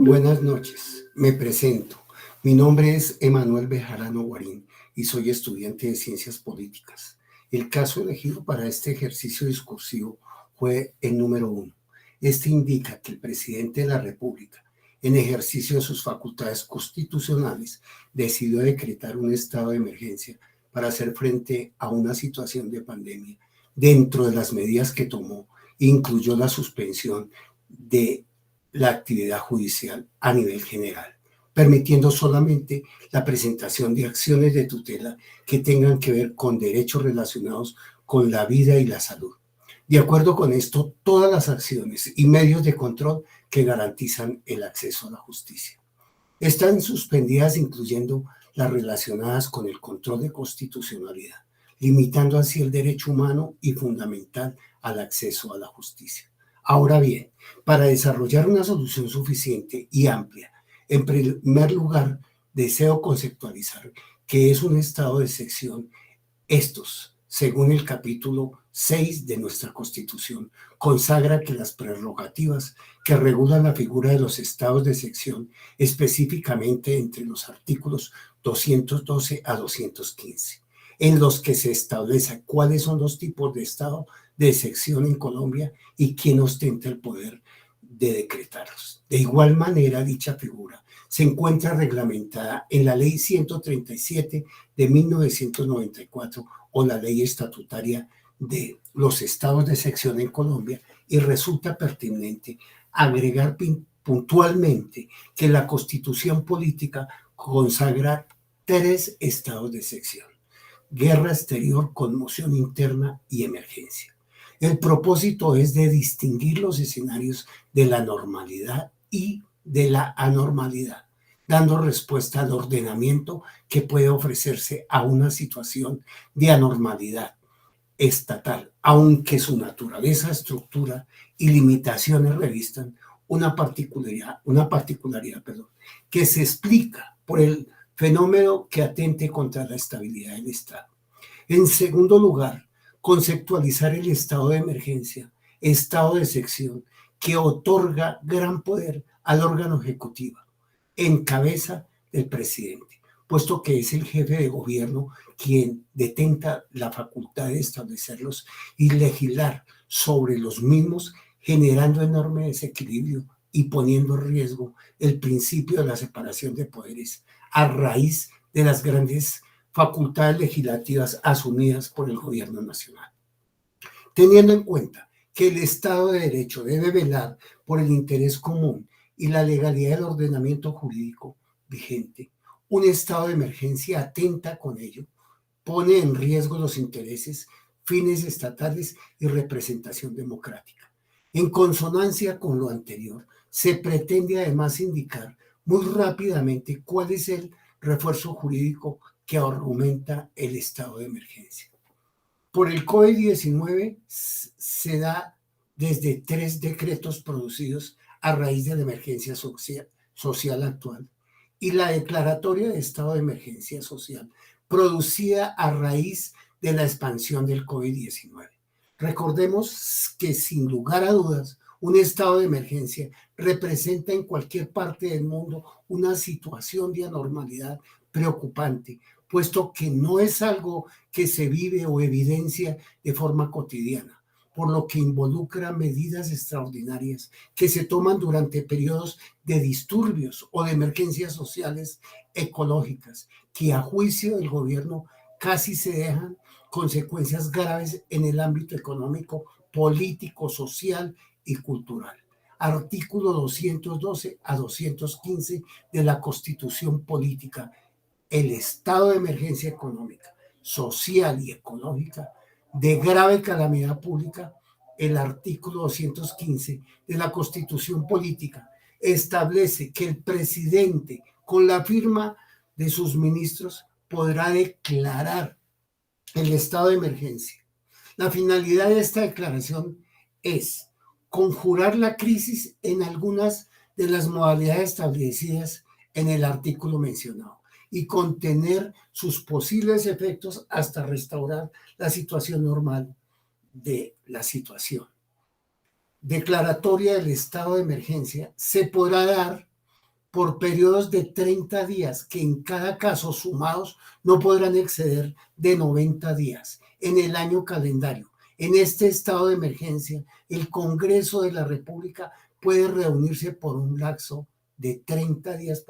Buenas noches, me presento. Mi nombre es Emanuel Bejarano Guarín y soy estudiante de Ciencias Políticas. El caso elegido para este ejercicio discursivo fue el número 1. Este indica que el presidente de la República, en ejercicio de sus facultades constitucionales, decidió decretar un estado de emergencia para hacer frente a una situación de pandemia. Dentro de las medidas que tomó, incluyó la suspensión de la actividad judicial a nivel general, permitiendo solamente la presentación de acciones de tutela que tengan que ver con derechos relacionados con la vida y la salud. De acuerdo con esto, todas las acciones y medios de control que garantizan el acceso a la justicia están suspendidas, incluyendo las relacionadas con el control de constitucionalidad, limitando así el derecho humano y fundamental al acceso a la justicia. Ahora bien, para desarrollar una solución suficiente y amplia, en primer lugar, deseo conceptualizar que es un estado de excepción. Estos, según el capítulo 6 de nuestra Constitución, consagra que las prerrogativas que regulan la figura de los estados de excepción, específicamente entre los artículos 212 a 215, en los que se establece cuáles son los tipos de estado de excepción en Colombia y quién ostenta el poder de decretarlos. De igual manera, dicha figura se encuentra reglamentada en la Ley 137 de 1994 o la Ley Estatutaria de los Estados de Excepción en Colombia, y resulta pertinente agregar puntualmente que la Constitución política consagra 3 estados de excepción: guerra exterior, conmoción interna y emergencia. El propósito es de distinguir los escenarios de la normalidad y de la anormalidad, dando respuesta al ordenamiento que puede ofrecerse a una situación de anormalidad estatal, aunque su naturaleza, estructura y limitaciones revistan una particularidad, que se explica por el fenómeno que atente contra la estabilidad del Estado. En segundo lugar, conceptualizar el estado de emergencia, estado de excepción, que otorga gran poder al órgano ejecutivo, en cabeza del presidente, puesto que es el jefe de gobierno quien detenta la facultad de establecerlos y legislar sobre los mismos, generando enorme desequilibrio y poniendo en riesgo el principio de la separación de poderes a raíz de las grandes facultades legislativas asumidas por el gobierno nacional. Teniendo en cuenta que el Estado de Derecho debe velar por el interés común y la legalidad del ordenamiento jurídico vigente, un estado de emergencia atenta con ello, pone en riesgo los intereses, fines estatales y representación democrática. En consonancia con lo anterior, se pretende además indicar muy rápidamente cuál es el refuerzo jurídico que argumenta el estado de emergencia. Por el COVID-19 se da desde 3 decretos producidos a raíz de la emergencia social actual y la declaratoria de estado de emergencia social producida a raíz de la expansión del COVID-19. Recordemos que, sin lugar a dudas, un estado de emergencia representa en cualquier parte del mundo una situación de anormalidad preocupante, puesto que no es algo que se vive o evidencia de forma cotidiana, por lo que involucra medidas extraordinarias que se toman durante periodos de disturbios o de emergencias sociales ecológicas, que a juicio del gobierno casi se dejan consecuencias graves en el ámbito económico, político, social y cultural. Artículo 212 a 215 de la Constitución Política: el estado de emergencia económica, social y ecológica de grave calamidad pública. El artículo 215 de la Constitución Política establece que el presidente, con la firma de sus ministros, podrá declarar el estado de emergencia. La finalidad de esta declaración es conjurar la crisis en algunas de las modalidades establecidas en el artículo mencionado y contener sus posibles efectos hasta restaurar la situación normal de la situación. Declaratoria del estado de emergencia se podrá dar por periodos de 30 días, que en cada caso sumados no podrán exceder de 90 días en el año calendario. En este estado de emergencia, el Congreso de la República puede reunirse por un lapso de 30 días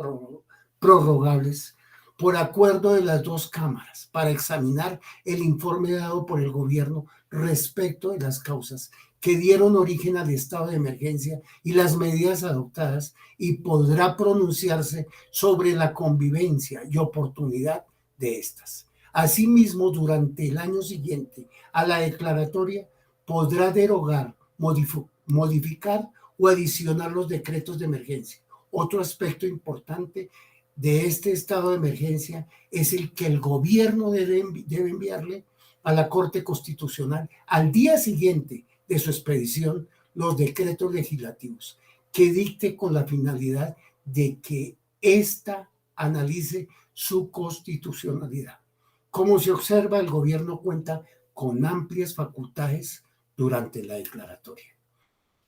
prorrogables por acuerdo de las dos cámaras para examinar el informe dado por el gobierno respecto de las causas que dieron origen al estado de emergencia y las medidas adoptadas, y podrá pronunciarse sobre la convivencia y oportunidad de estas. Asimismo, durante el año siguiente a la declaratoria, podrá derogar, modificar o adicionar los decretos de emergencia. Otro aspecto importante de este estado de emergencia es el que el gobierno debe enviarle a la Corte Constitucional al día siguiente de su expedición los decretos legislativos que dicte, con la finalidad de que ésta analice su constitucionalidad. Como se observa, el gobierno cuenta con amplias facultades durante la declaratoria.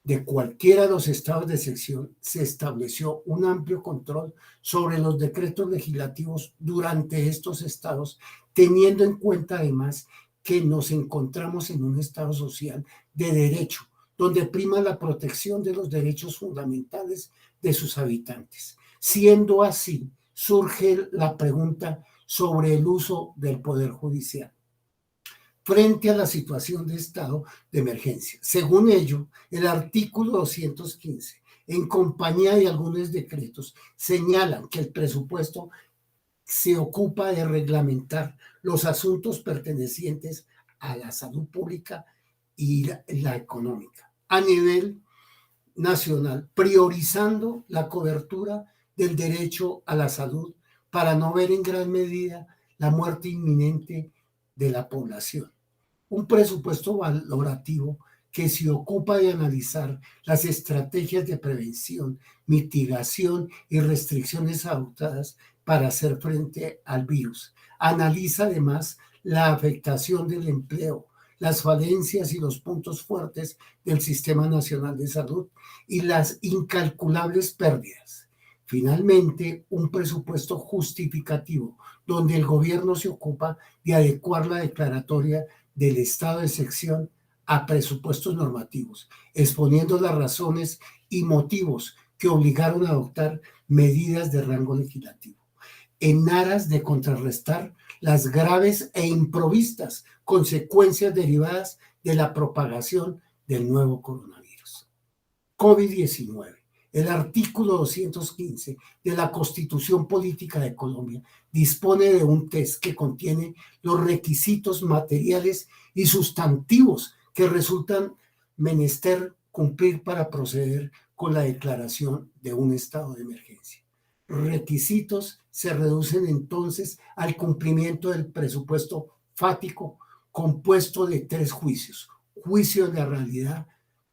De cualquiera de los estados de excepción se estableció un amplio control sobre los decretos legislativos durante estos estados, teniendo en cuenta además que nos encontramos en un estado social de derecho, donde prima la protección de los derechos fundamentales de sus habitantes. Siendo así, surge la pregunta sobre el uso del Poder Judicial frente a la situación de estado de emergencia. Según ello, el artículo 215, en compañía de algunos decretos, señalan que el presupuesto se ocupa de reglamentar los asuntos pertenecientes a la salud pública y la económica a nivel nacional, priorizando la cobertura del derecho a la salud para no ver en gran medida la muerte inminente de la población. Un presupuesto valorativo que se ocupa de analizar las estrategias de prevención, mitigación y restricciones adoptadas para hacer frente al virus. Analiza además la afectación del empleo, las falencias y los puntos fuertes del Sistema Nacional de Salud y las incalculables pérdidas. Finalmente, un presupuesto justificativo donde el gobierno se ocupa de adecuar la declaratoria del estado de excepción a presupuestos normativos, exponiendo las razones y motivos que obligaron a adoptar medidas de rango legislativo, en aras de contrarrestar las graves e improvistas consecuencias derivadas de la propagación del nuevo coronavirus. COVID-19. El artículo 215 de la Constitución Política de Colombia dispone de un test que contiene los requisitos materiales y sustantivos que resultan menester cumplir para proceder con la declaración de un estado de emergencia. Requisitos se reducen entonces al cumplimiento del presupuesto fático compuesto de 3 juicios: juicio de la realidad,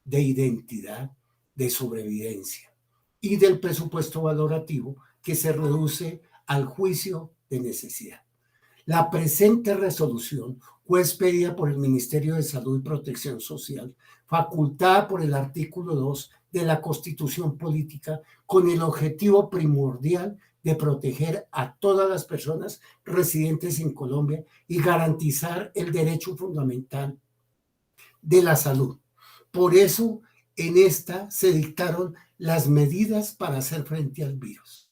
de identidad, de sobrevivencia, y del presupuesto valorativo, que se reduce al juicio de necesidad. La presente resolución fue expedida por el Ministerio de Salud y Protección Social, facultada por el artículo 2 de la Constitución Política, con el objetivo primordial de proteger a todas las personas residentes en Colombia y garantizar el derecho fundamental de la salud. Por eso, en esta se dictaron las medidas para hacer frente al virus.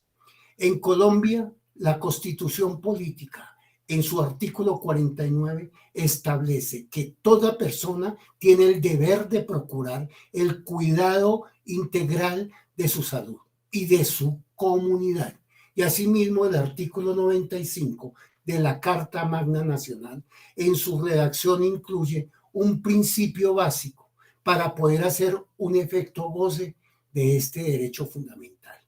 En Colombia, la Constitución Política, en su artículo 49, establece que toda persona tiene el deber de procurar el cuidado integral de su salud y de su comunidad. Y asimismo, el artículo 95 de la Carta Magna Nacional, en su redacción, incluye un principio básico para poder hacer un efecto goce de este derecho fundamental,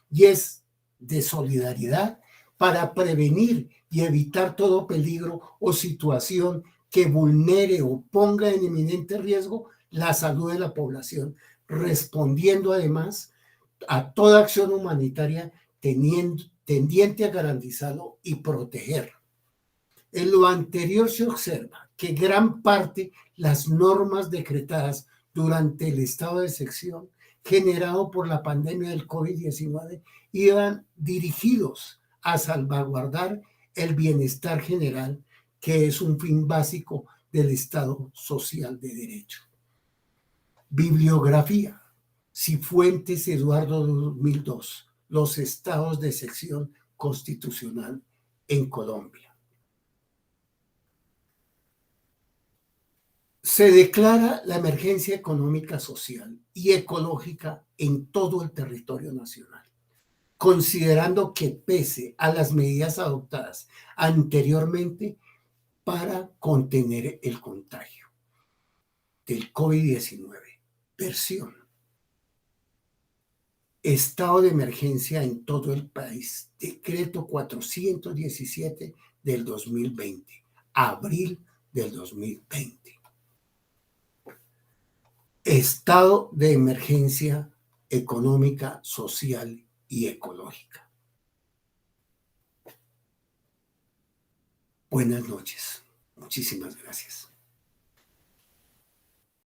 y es de solidaridad para prevenir y evitar todo peligro o situación que vulnere o ponga en inminente riesgo la salud de la población, respondiendo además a toda acción humanitaria tendiente a garantizarlo y protegerlo. En lo anterior se observa que gran parte las normas decretadas durante el estado de excepción generado por la pandemia del COVID-19 iban dirigidos a salvaguardar el bienestar general, que es un fin básico del Estado social de derecho. Bibliografía. Cifuentes, Eduardo, 2002. Los estados de excepción constitucional en Colombia. Se declara la emergencia económica, social y ecológica en todo el territorio nacional, considerando que pese a las medidas adoptadas anteriormente para contener el contagio del COVID-19. Versión. Estado de emergencia en todo el país. Decreto 417 del 2020. Abril del 2020. Estado de emergencia económica, social y ecológica. Buenas noches. Muchísimas gracias.